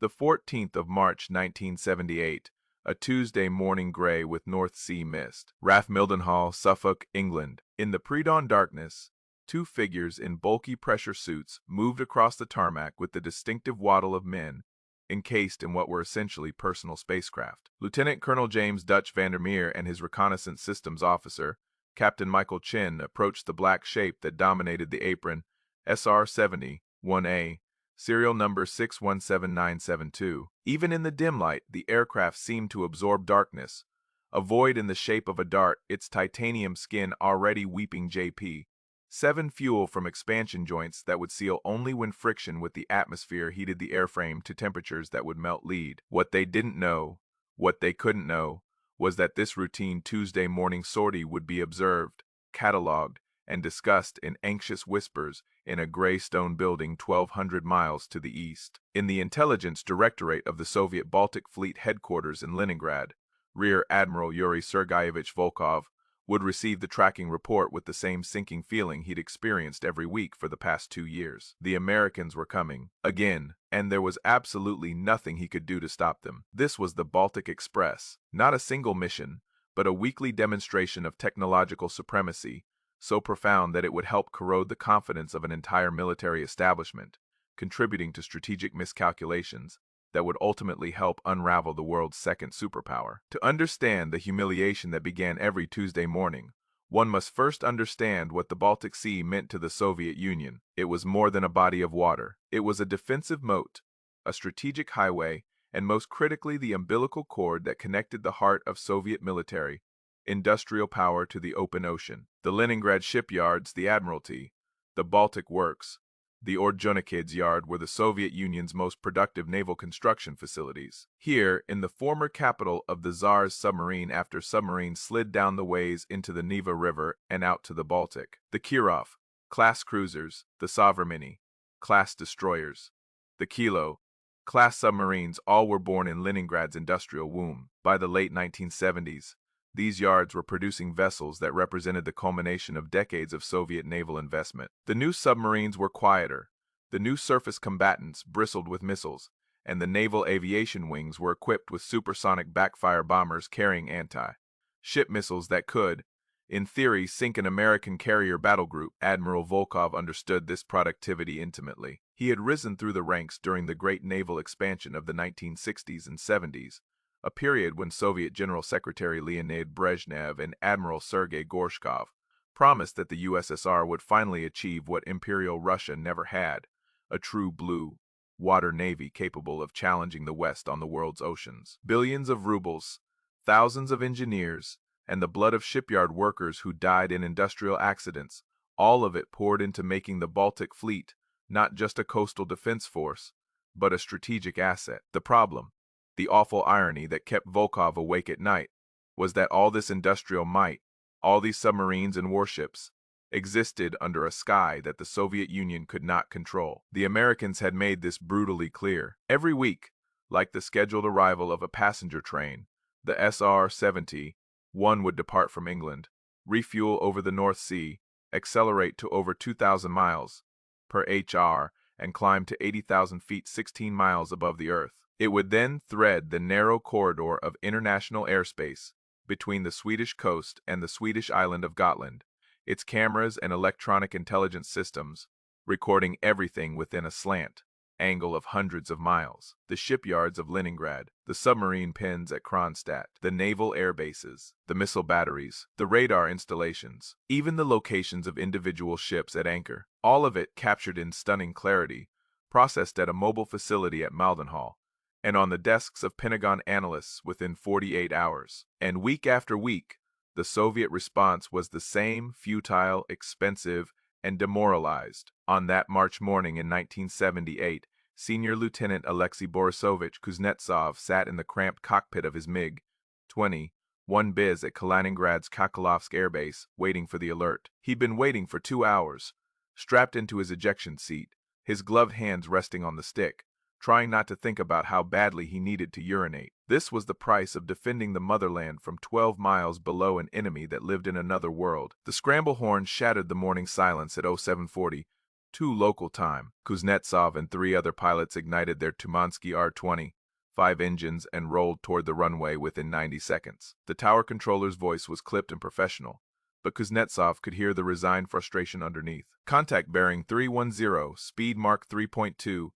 The 14th of March 1978, a Tuesday morning gray with North Sea mist. Rath Mildenhall, Suffolk, England. In the pre-dawn darkness, two figures in bulky pressure suits moved across the tarmac with the distinctive waddle of men encased in what were essentially personal spacecraft. Lieutenant Colonel James Dutch Vandermeer and his reconnaissance systems officer, Captain Michael Chin, approached the black shape that dominated the apron SR-71A, serial number 617972. Even in the dim light, the aircraft seemed to absorb darkness, a void in the shape of a dart, its titanium skin already weeping JP. 7 fuel from expansion joints that would seal only when friction with the atmosphere heated the airframe to temperatures that would melt lead. What they didn't know, what they couldn't know, was that this routine Tuesday morning sortie would be observed, catalogued, and discussed in anxious whispers in a gray stone building 1,200 miles to the east. In the Intelligence Directorate of the Soviet Baltic Fleet headquarters in Leningrad, Rear Admiral Yuri Sergeyevich Volkov would receive the tracking report with the same sinking feeling he'd experienced every week for the past 2 years. The Americans were coming, again, and there was absolutely nothing he could do to stop them. This was the Baltic Express, not a single mission, but a weekly demonstration of technological supremacy, so profound that it would help corrode the confidence of an entire military establishment, contributing to strategic miscalculations that would ultimately help unravel the world's second superpower. To understand the humiliation that began every Tuesday morning, one must first understand what the Baltic Sea meant to the Soviet Union. It was more than a body of water. It was a defensive moat, a strategic highway, and most critically the umbilical cord that connected the heart of Soviet military, industrial power to the open ocean. The Leningrad shipyards, the Admiralty, the Baltic Works, the Orjonikidze yard were the Soviet Union's most productive naval construction facilities. Here, in the former capital of the Tsar's submarine after submarines slid down the ways into the Neva River and out to the Baltic, the Kirov, class cruisers, the Sovremeny, class destroyers, the Kilo, class submarines all were born in Leningrad's industrial womb. By the late 1970s, these yards were producing vessels that represented the culmination of decades of Soviet naval investment. The new submarines were quieter, the new surface combatants bristled with missiles, and the naval aviation wings were equipped with supersonic backfire bombers carrying anti-ship missiles that could, in theory, sink an American carrier battle group. Admiral Volkov understood this productivity intimately. He had risen through the ranks during the great naval expansion of the 1960s and 70s, a period when Soviet General Secretary Leonid Brezhnev and Admiral Sergei Gorshkov promised that the USSR would finally achieve what Imperial Russia never had, a true blue water navy capable of challenging the West on the world's oceans. Billions of rubles, thousands of engineers, and the blood of shipyard workers who died in industrial accidents, all of it poured into making the Baltic Fleet not just a coastal defense force, but a strategic asset. The problem, the awful irony that kept Volkov awake at night, was that all this industrial might, all these submarines and warships, existed under a sky that the Soviet Union could not control. The Americans had made this brutally clear. Every week, like the scheduled arrival of a passenger train, the SR-71 would depart from England, refuel over the North Sea, accelerate to over 2,000 miles per HR, and climb to 80,000 feet 16 miles above the Earth. It would then thread the narrow corridor of international airspace between the Swedish coast and the Swedish island of Gotland, its cameras and electronic intelligence systems recording everything within a slant angle of hundreds of miles. The shipyards of Leningrad, the submarine pens at Kronstadt, the naval air bases, the missile batteries, the radar installations, even the locations of individual ships at anchor, all of it captured in stunning clarity, processed at a mobile facility at Mildenhall, and on the desks of Pentagon analysts within 48 hours. And week after week, the Soviet response was the same: futile, expensive, and demoralized. On that March morning in 1978, Senior Lieutenant Alexei Borisovich Kuznetsov sat in the cramped cockpit of his MiG-21 Biz at Kaliningrad's Kakalovsk Air Base, waiting for the alert. He'd been waiting for 2 hours, strapped into his ejection seat, his gloved hands resting on the stick, trying not to think about how badly he needed to urinate. This was the price of defending the motherland from 12 miles below an enemy that lived in another world. The scramble horn shattered the morning silence at 0740, 2 local time. Kuznetsov and 3 other pilots ignited their Tumansky R-25 engines and rolled toward the runway within 90 seconds. The tower controller's voice was clipped and professional, but Kuznetsov could hear the resigned frustration underneath. Contact bearing 310, speed Mach 3.2,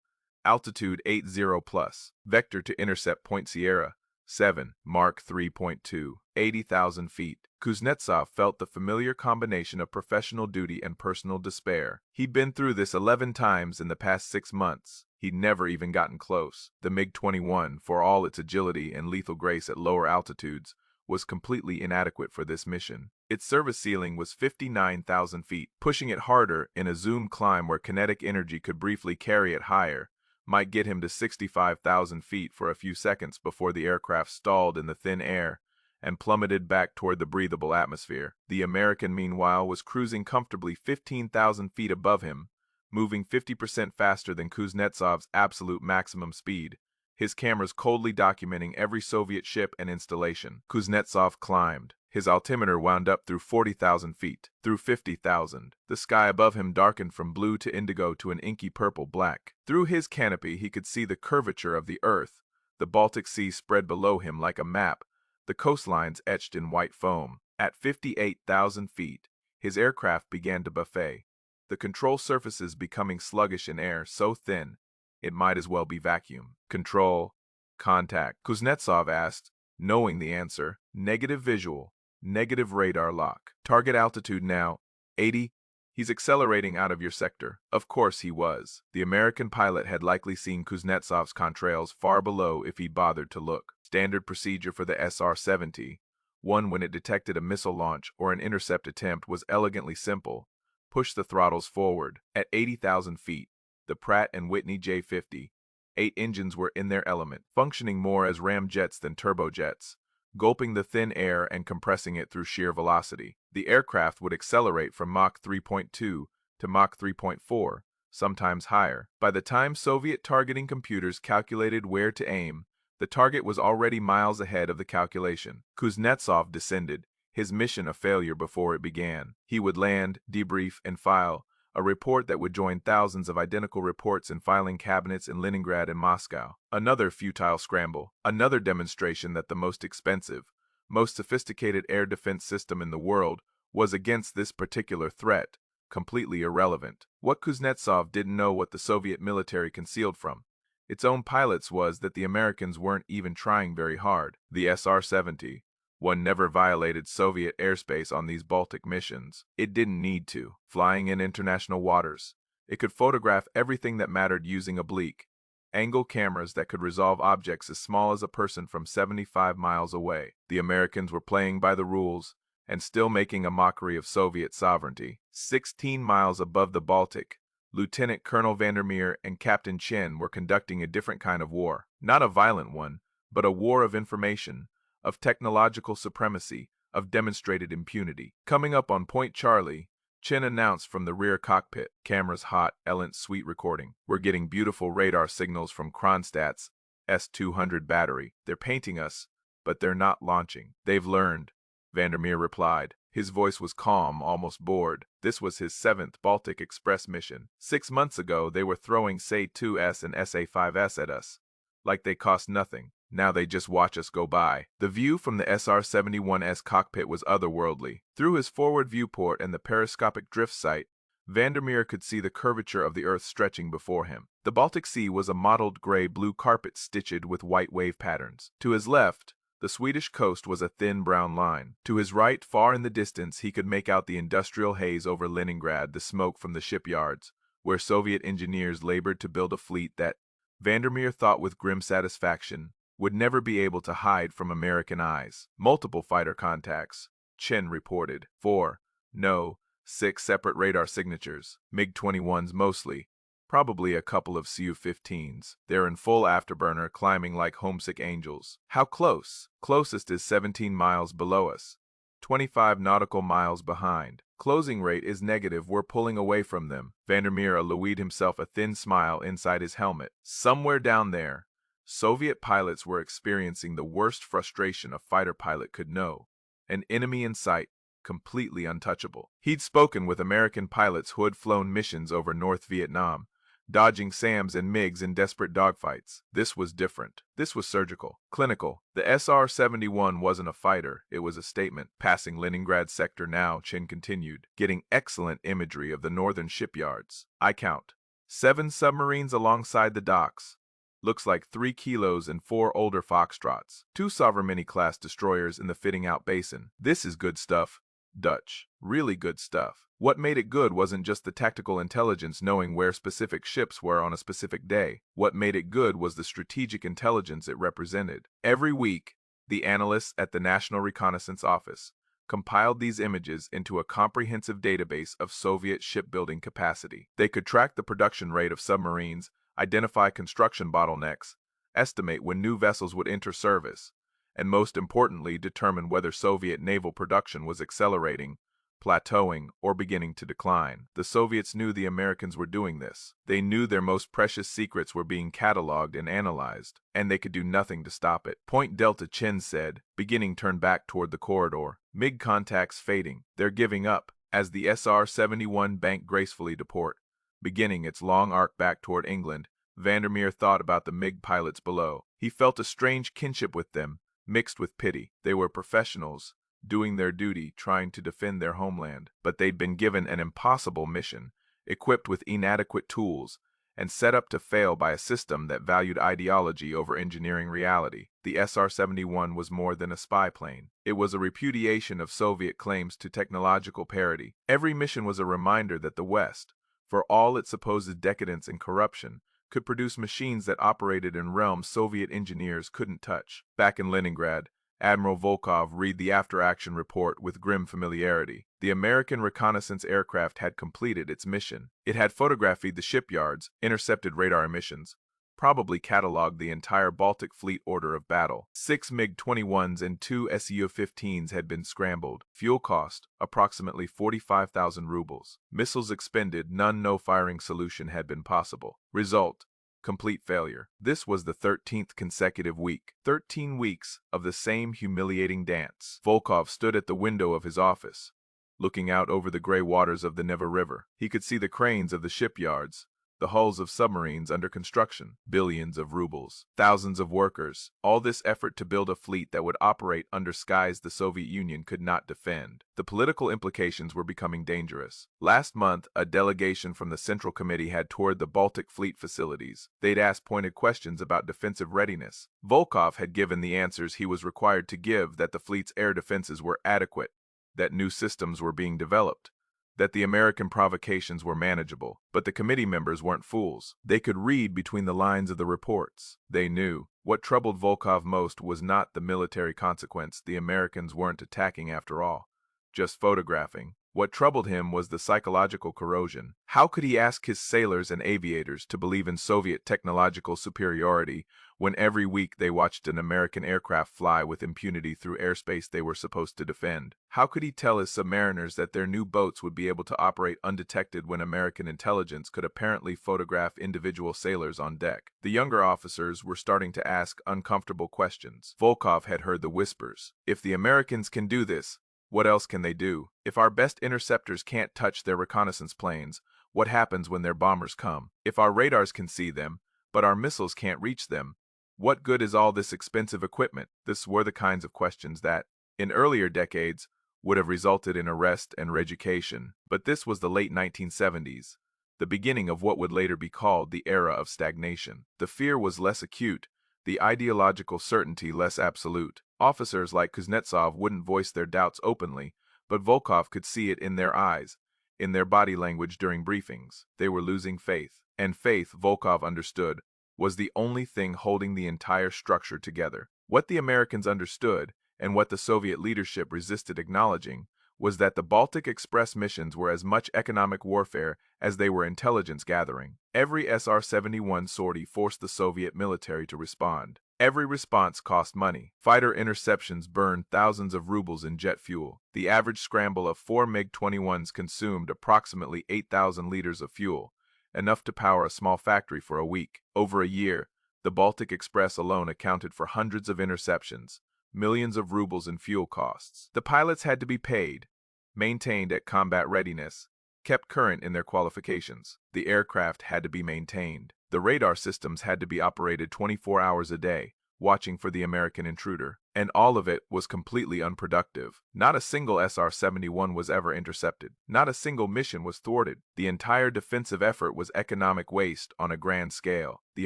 altitude 80 plus. Vector to intercept Point Sierra 7, Mach 3.2, 80,000 feet. Kuznetsov felt the familiar combination of professional duty and personal despair. He'd been through this 11 times in the past 6 months. He'd never even gotten close. The MiG-21, for all its agility and lethal grace at lower altitudes, was completely inadequate for this mission. Its service ceiling was 59,000 feet. Pushing it harder in a zoomed climb where kinetic energy could briefly carry it higher might get him to 65,000 feet for a few seconds before the aircraft stalled in the thin air and plummeted back toward the breathable atmosphere. The American, meanwhile, was cruising comfortably 15,000 feet above him, moving 50% faster than Kuznetsov's absolute maximum speed, his cameras coldly documenting every Soviet ship and installation. Kuznetsov climbed. His altimeter wound up through 40,000 feet, through 50,000. The sky above him darkened from blue to indigo to an inky purple-black. Through his canopy he could see the curvature of the earth, the Baltic Sea spread below him like a map, the coastlines etched in white foam. At 58,000 feet, his aircraft began to buffet, the control surfaces becoming sluggish in air so thin it might as well be vacuum. Control, contact. Kuznetsov asked, knowing the answer. Negative visual, negative radar lock. Target altitude now, 80. He's accelerating out of your sector. Of course he was. The American pilot had likely seen Kuznetsov's contrails far below if he'd bothered to look. Standard procedure for the SR-71, when it detected a missile launch or an intercept attempt, was elegantly simple. Push the throttles forward. At 80,000 feet, the Pratt & Whitney J-50, 8 engines were in their element, functioning more as ramjets than turbojets, gulping the thin air and compressing it through sheer velocity. The aircraft would accelerate from Mach 3.2 to Mach 3.4, sometimes higher. By the time Soviet targeting computers calculated where to aim, the target was already miles ahead of the calculation. Kuznetsov descended, his mission a failure before it began. He would land, debrief, and file a report that would join thousands of identical reports in filing cabinets in Leningrad and Moscow. Another futile scramble, another demonstration that the most expensive, most sophisticated air defense system in the world was against this particular threat, completely irrelevant. What Kuznetsov didn't know what the Soviet military concealed from its own pilots was that the Americans weren't even trying very hard. The SR-71 never violated Soviet airspace on these Baltic missions. It didn't need to. Flying in international waters, it could photograph everything that mattered using oblique angle cameras that could resolve objects as small as a person from 75 miles away. The Americans were playing by the rules and still making a mockery of Soviet sovereignty. 16 miles above the Baltic, Lieutenant Colonel Vandermeer and Captain Chen were conducting a different kind of war. Not a violent one, but a war of information, of technological supremacy, of demonstrated impunity. Coming up on Point Charlie, Chen announced from the rear cockpit, cameras hot, Ellent sweet recording. We're getting beautiful radar signals from Kronstadt's S-200 battery. They're painting us, but they're not launching. They've learned, Vandermeer replied. His voice was calm, almost bored. This was his 7th Baltic Express mission. 6 months ago, they were throwing SA-2S and SA-5S at us, like they cost nothing. Now they just watch us go by. The view from the SR-71's cockpit was otherworldly. Through his forward viewport and the periscopic drift sight, Vandermeer could see the curvature of the Earth stretching before him. The Baltic Sea was a mottled gray-blue carpet stitched with white wave patterns. To his left, the Swedish coast was a thin brown line. To his right, far in the distance, he could make out the industrial haze over Leningrad, the smoke from the shipyards, where Soviet engineers labored to build a fleet that, Vandermeer thought with grim satisfaction, would never be able to hide from American eyes. Multiple fighter contacts, Chen reported. 4, no, 6 separate radar signatures, MiG-21s mostly, probably a couple of Su-15s. They're in full afterburner, climbing like homesick angels. How close? Closest is 17 miles below us, 25 nautical miles behind. Closing rate is negative, we're pulling away from them. Vandermeer alloyed himself a thin smile inside his helmet. Somewhere down there, Soviet pilots were experiencing the worst frustration a fighter pilot could know. An enemy in sight, completely untouchable. He'd spoken with American pilots who had flown missions over North Vietnam, dodging SAMs and MiGs in desperate dogfights. This was different. This was surgical, clinical. The SR-71 wasn't a fighter, it was a statement. Passing Leningrad sector now, Chin continued, getting excellent imagery of the northern shipyards. I count 7 submarines alongside the docks. Looks like 3 kilos and 4 older Foxtrots. 2 Sovereign-class destroyers in the fitting-out basin. This is good stuff. Dutch. Really good stuff. What made it good wasn't just the tactical intelligence knowing where specific ships were on a specific day. What made it good was the strategic intelligence it represented. Every week, the analysts at the National Reconnaissance Office compiled these images into a comprehensive database of Soviet shipbuilding capacity. They could track the production rate of submarines, identify construction bottlenecks, estimate when new vessels would enter service, and most importantly, determine whether Soviet naval production was accelerating, plateauing, or beginning to decline. The Soviets knew the Americans were doing this. They knew their most precious secrets were being cataloged and analyzed, and they could do nothing to stop it. Point Delta, Chen said, beginning turned back toward the corridor. MiG contacts fading. They're giving up, as the SR-71 banked gracefully to port. Beginning its long arc back toward England, Vandermeer thought about the MiG pilots below. He felt a strange kinship with them, mixed with pity. They were professionals, doing their duty, trying to defend their homeland. But they'd been given an impossible mission, equipped with inadequate tools, and set up to fail by a system that valued ideology over engineering reality. The SR-71 was more than a spy plane. It was a repudiation of Soviet claims to technological parity. Every mission was a reminder that the West, for all its supposed decadence and corruption, could produce machines that operated in realms Soviet engineers couldn't touch. Back in Leningrad, Admiral Volkov read the after-action report with grim familiarity. The American reconnaissance aircraft had completed its mission. It had photographed the shipyards, intercepted radar emissions, probably cataloged the entire Baltic fleet order of battle. 6 MiG-21s and 2 Su-15s had been scrambled. Fuel cost, approximately 45,000 rubles. Missiles expended, no firing solution had been possible. Result, complete failure. This was the 13th consecutive week. 13 weeks of the same humiliating dance. Volkov stood at the window of his office, looking out over the gray waters of the Neva River. He could see the cranes of the shipyards, the hulls of submarines under construction, billions of rubles, thousands of workers, all this effort to build a fleet that would operate under skies the Soviet Union could not defend. The political implications were becoming dangerous. Last month, a delegation from the Central Committee had toured the Baltic fleet facilities. They'd asked pointed questions about defensive readiness. Volkov had given the answers he was required to give, that the fleet's air defenses were adequate, that new systems were being developed, that the American provocations were manageable. But the committee members weren't fools. They could read between the lines of the reports. They knew. What troubled Volkov most was not the military consequence. The Americans weren't attacking after all, just photographing. What troubled him was the psychological corrosion. How could he ask his sailors and aviators to believe in Soviet technological superiority when every week they watched an American aircraft fly with impunity through airspace they were supposed to defend? How could he tell his submariners that their new boats would be able to operate undetected when American intelligence could apparently photograph individual sailors on deck? The younger officers were starting to ask uncomfortable questions. Volkov had heard the whispers. If the Americans can do this, what else can they do? If our best interceptors can't touch their reconnaissance planes, what happens when their bombers come? If our radars can see them, but our missiles can't reach them, what good is all this expensive equipment? These were the kinds of questions that, in earlier decades, would have resulted in arrest and reeducation. But this was the late 1970s, the beginning of what would later be called the era of stagnation. The fear was less acute, the ideological certainty less absolute. Officers like Kuznetsov wouldn't voice their doubts openly, but Volkov could see it in their eyes, in their body language during briefings. They were losing faith. And faith, Volkov understood, was the only thing holding the entire structure together. What the Americans understood, and what the Soviet leadership resisted acknowledging, was that the Baltic Express missions were as much economic warfare as they were intelligence gathering. Every SR-71 sortie forced the Soviet military to respond. Every response cost money. Fighter interceptions burned thousands of rubles in jet fuel. The average scramble of 4 MiG-21s consumed approximately 8,000 liters of fuel, enough to power a small factory for a week. Over a year, the Baltic Express alone accounted for hundreds of interceptions, millions of rubles in fuel costs. The pilots had to be paid, maintained at combat readiness, kept current in their qualifications. The aircraft had to be maintained. The radar systems had to be operated 24 hours a day, watching for the American intruder. And all of it was completely unproductive. Not a single SR-71 was ever intercepted. Not a single mission was thwarted. The entire defensive effort was economic waste on a grand scale. The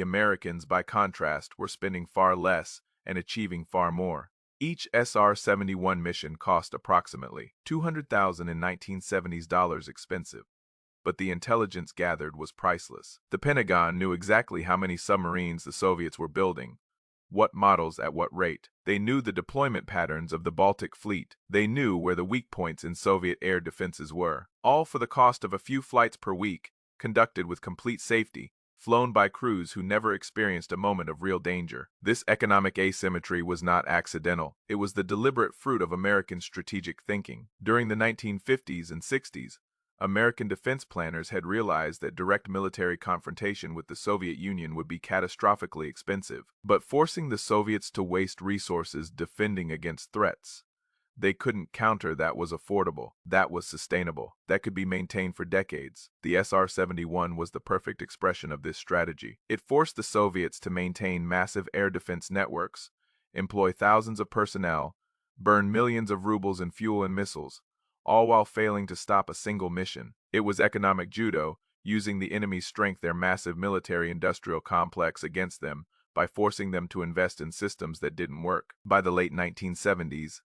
Americans, by contrast, were spending far less and achieving far more. Each SR-71 mission cost approximately $200,000 in 1970s dollars expensive, but the intelligence gathered was priceless. The Pentagon knew exactly how many submarines the Soviets were building, what models at what rate. They knew the deployment patterns of the Baltic fleet. They knew where the weak points in Soviet air defenses were, all for the cost of a few flights per week, conducted with complete safety, flown by crews who never experienced a moment of real danger. This economic asymmetry was not accidental. It was the deliberate fruit of American strategic thinking. During the 1950s and 60s, American defense planners had realized that direct military confrontation with the Soviet Union would be catastrophically expensive, but forcing the Soviets to waste resources defending against threats they couldn't counter that was affordable, that was sustainable, that could be maintained for decades. The SR-71 was the perfect expression of this strategy. It forced the Soviets to maintain massive air defense networks, employ thousands of personnel, burn millions of rubles in fuel and missiles, all while failing to stop a single mission. It was economic judo, using the enemy's strength, their massive military-industrial complex, against them by forcing them to invest in systems that didn't work. By the late 1970s,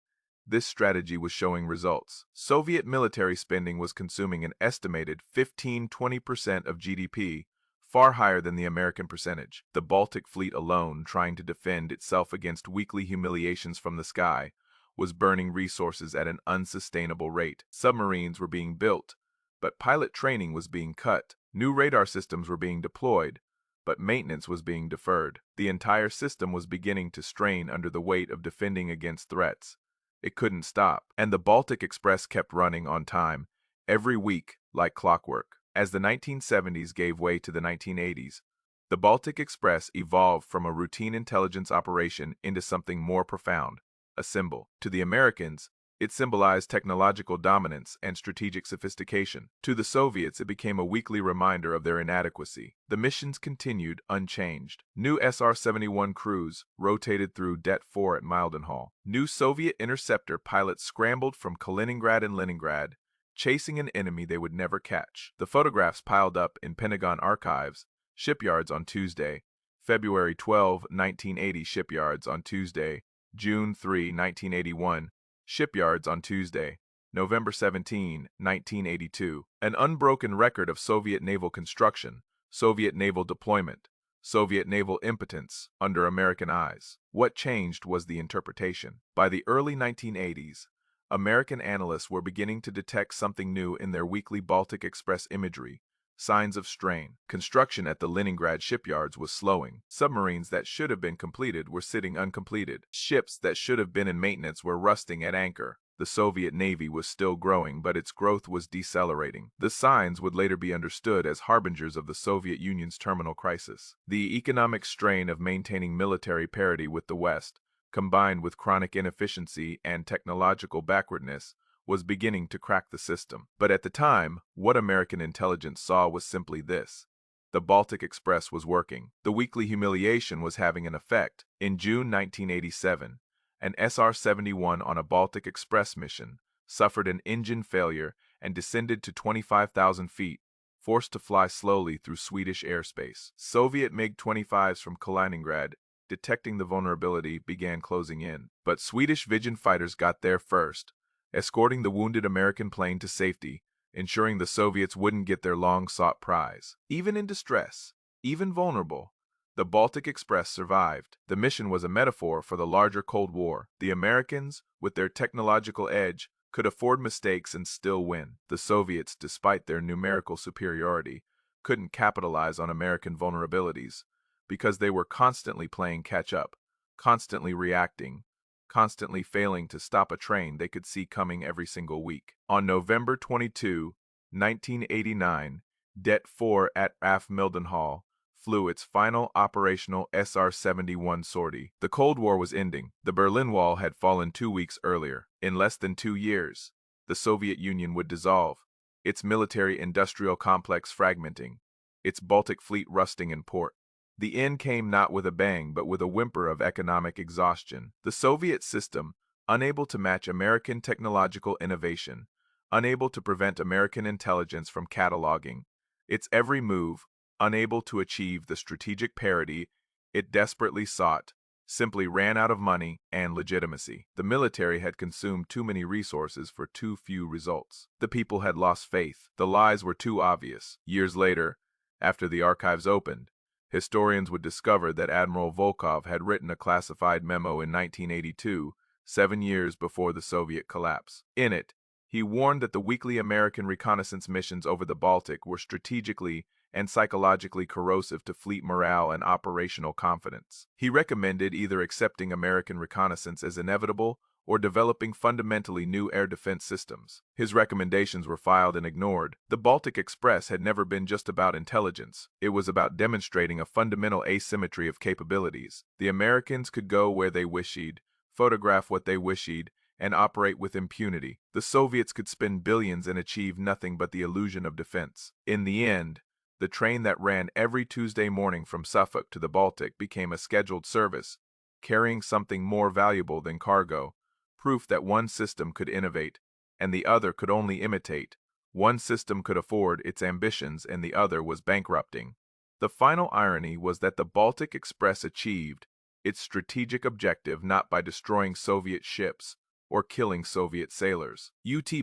this strategy was showing results. Soviet military spending was consuming an estimated 15–20% of GDP, far higher than the American percentage. The Baltic fleet alone, trying to defend itself against weekly humiliations from the sky, was burning resources at an unsustainable rate. Submarines were being built, but pilot training was being cut. New radar systems were being deployed, but maintenance was being deferred. The entire system was beginning to strain under the weight of defending against threats. It couldn't stop, and the Baltic Express kept running on time, every week, like clockwork. As the 1970s gave way to the 1980s, the Baltic Express evolved from a routine intelligence operation into something more profound, a symbol. To the Americans, it symbolized technological dominance and strategic sophistication. To the Soviets, it became a weekly reminder of their inadequacy. The missions continued unchanged. New SR-71 crews rotated through Det 4 at Mildenhall. New Soviet interceptor pilots scrambled from Kaliningrad and Leningrad, chasing an enemy they would never catch. The photographs piled up in Pentagon archives, shipyards on Tuesday, February 12, 1980, shipyards on Tuesday, June 3, 1981, shipyards on Tuesday, November 17, 1982. An unbroken record of Soviet naval construction, Soviet naval deployment, Soviet naval impotence under American eyes. What changed was the interpretation. By the early 1980s, American analysts were beginning to detect something new in their weekly Baltic Express imagery. Signs of strain. Construction at the Leningrad shipyards was slowing. Submarines that should have been completed were sitting uncompleted. Ships that should have been in maintenance were rusting at anchor. The Soviet Navy was still growing, but its growth was decelerating. The signs would later be understood as harbingers of the Soviet Union's terminal crisis. The economic strain of maintaining military parity with the West, combined with chronic inefficiency and technological backwardness, was beginning to crack the system. But at the time, what American intelligence saw was simply this. The Baltic Express was working. The weekly humiliation was having an effect. In June 1987, an SR-71 on a Baltic Express mission suffered an engine failure and descended to 25,000 feet, forced to fly slowly through Swedish airspace. Soviet MiG-25s from Kaliningrad, detecting the vulnerability, began closing in. But Swedish Viggen fighters got there first, escorting the wounded American plane to safety, ensuring the Soviets wouldn't get their long-sought prize. Even in distress, even vulnerable, the Baltic Express survived. The mission was a metaphor for the larger Cold War. The Americans, with their technological edge, could afford mistakes and still win. The Soviets, despite their numerical superiority, couldn't capitalize on American vulnerabilities because they were constantly playing catch-up, constantly reacting, constantly failing to stop a train they could see coming every single week. On November 22, 1989, Det 4 at AF Mildenhall flew its final operational SR-71 sortie. The Cold War was ending. The Berlin Wall had fallen 2 weeks earlier. In less than 2 years, the Soviet Union would dissolve, its military-industrial complex fragmenting, its Baltic fleet rusting in port. The end came not with a bang but with a whimper of economic exhaustion. The Soviet system, unable to match American technological innovation, unable to prevent American intelligence from cataloging its every move, unable to achieve the strategic parity it desperately sought, simply ran out of money and legitimacy. The military had consumed too many resources for too few results. The people had lost faith. The lies were too obvious. Years later, after the archives opened, historians would discover that Admiral Volkov had written a classified memo in 1982, 7 years before the Soviet collapse. In it, he warned that the weekly American reconnaissance missions over the Baltic were strategically and psychologically corrosive to fleet morale and operational confidence. He recommended either accepting American reconnaissance as inevitable or developing fundamentally new air defense systems. His recommendations were filed and ignored. The Baltic Express had never been just about intelligence. It was about demonstrating a fundamental asymmetry of capabilities. The Americans could go where they wished, photograph what they wished, and operate with impunity. The Soviets could spend billions and achieve nothing but the illusion of defense. In the end, the train that ran every Tuesday morning from Suffolk to the Baltic became a scheduled service, carrying something more valuable than cargo, proof that one system could innovate, and the other could only imitate. One system could afford its ambitions, and the other was bankrupting. The final irony was that the Baltic Express achieved its strategic objective not by destroying Soviet ships or killing Soviet sailors,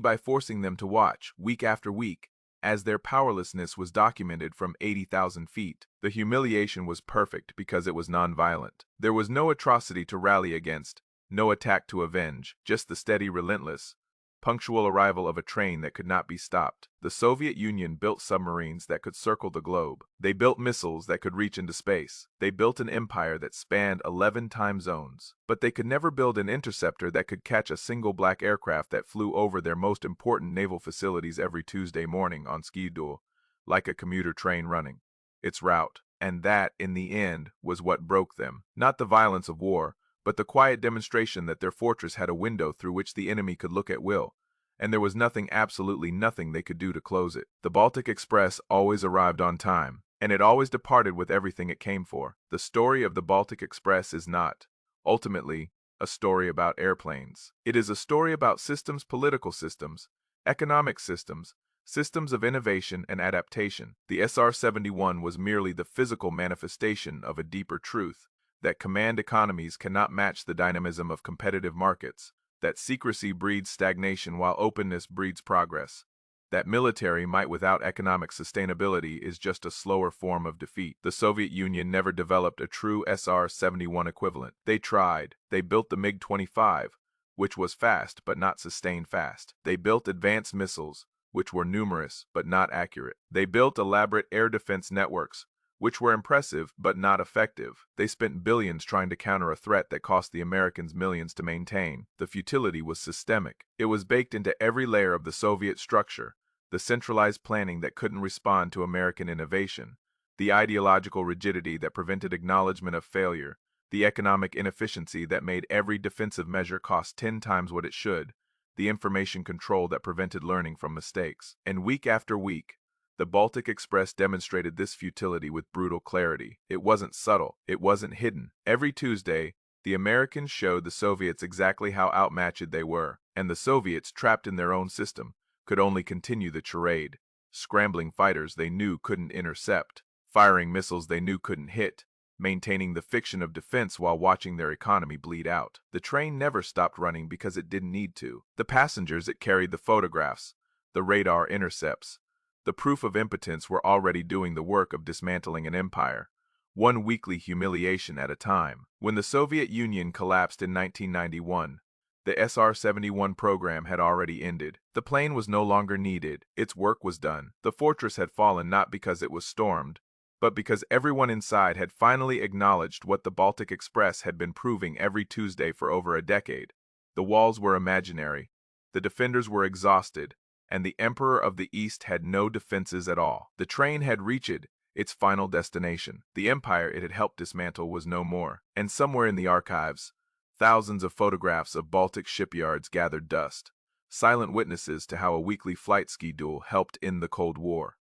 by forcing them to watch, week after week, as their powerlessness was documented from 80,000 feet. The humiliation was perfect because it was nonviolent. There was no atrocity to rally against, no attack to avenge, just the steady, relentless, punctual arrival of a train that could not be stopped. The Soviet Union built submarines that could circle the globe. They built missiles that could reach into space. They built an empire that spanned 11 time zones. But they could never build an interceptor that could catch a single black aircraft that flew over their most important naval facilities every Tuesday morning on schedule, like a commuter train running its route. And that, in the end, was what broke them. Not the violence of war, but the quiet demonstration that their fortress had a window through which the enemy could look at will, and there was nothing, absolutely nothing they could do to close it. The Baltic Express always arrived on time, and it always departed with everything it came for. The story of the Baltic Express is not, ultimately, a story about airplanes. It is a story about systems, political systems, economic systems, systems of innovation and adaptation. The SR-71 was merely the physical manifestation of a deeper truth, that command economies cannot match the dynamism of competitive markets, that secrecy breeds stagnation while openness breeds progress, that military might without economic sustainability is just a slower form of defeat. The Soviet Union never developed a true SR-71 equivalent. They tried. They built the MiG-25, which was fast but not sustained fast. They built advanced missiles, which were numerous but not accurate. They built elaborate air defense networks, which were impressive but not effective. They spent billions trying to counter a threat that cost the Americans millions to maintain. The futility was systemic. It was baked into every layer of the Soviet structure, the centralized planning that couldn't respond to American innovation, the ideological rigidity that prevented acknowledgement of failure, the economic inefficiency that made every defensive measure cost 10 times what it should, the information control that prevented learning from mistakes. And week after week, the Baltic Express demonstrated this futility with brutal clarity. It wasn't subtle. It wasn't hidden. Every Tuesday, the Americans showed the Soviets exactly how outmatched they were, and the Soviets, trapped in their own system, could only continue the charade, scrambling fighters they knew couldn't intercept, firing missiles they knew couldn't hit, maintaining the fiction of defense while watching their economy bleed out. The train never stopped running because it didn't need to. The passengers it carried, the photographs, the radar intercepts, the proof of impotence, were already doing the work of dismantling an empire, one weekly humiliation at a time. When the Soviet Union collapsed in 1991, the SR-71 program had already ended. The plane was no longer needed. Its work was done. The fortress had fallen not because it was stormed, but because everyone inside had finally acknowledged what the Baltic Express had been proving every Tuesday for over a decade. The walls were imaginary, the defenders were exhausted, and the Emperor of the East had no defenses at all. The train had reached its final destination. The empire it had helped dismantle was no more. And somewhere in the archives, thousands of photographs of Baltic shipyards gathered dust. silent witnesses to how a weekly flight ski duel helped end the Cold War.